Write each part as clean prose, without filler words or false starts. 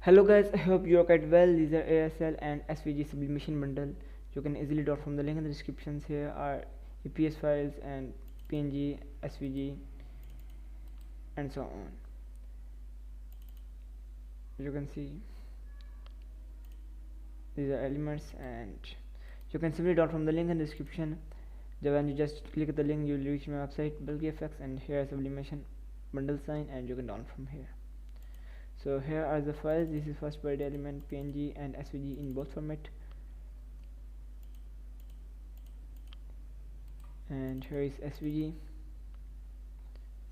Hello guys, I hope you are quite well. These are ASL and SVG sublimation bundle. You can easily download from the link in the descriptions. Here are EPS files and PNG, SVG and so on. You can see these are elements and you can simply download from the link in the description. When you just click the link, you will reach my website GFX, and here is sublimation bundle sign, and you can download from here. So here are the files. This is first party element, PNG and SVG in both format, and here is SVG,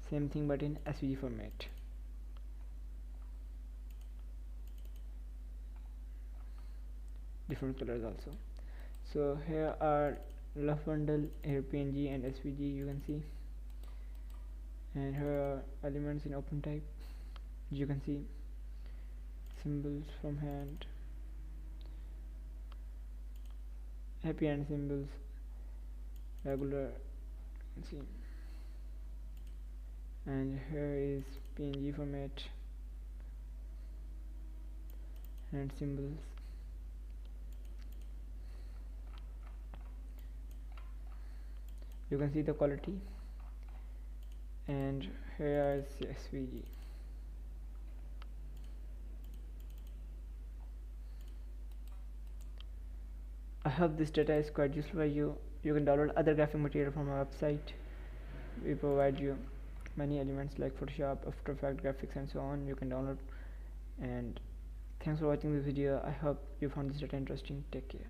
same thing but in SVG format. Different colors also. So here are rough bundle, here PNG and SVG, you can see, and here are elements in open type. You can see symbols from hand, happy hand symbols, regular, you can see, and here is PNG format and symbols. You can see the quality, and here is SVG. I hope this data is quite useful for you. You can download other graphic material from our website. We provide you many elements like Photoshop, After Effects, graphics and so on. You can download. And thanks for watching this video. I hope you found this data interesting. Take care.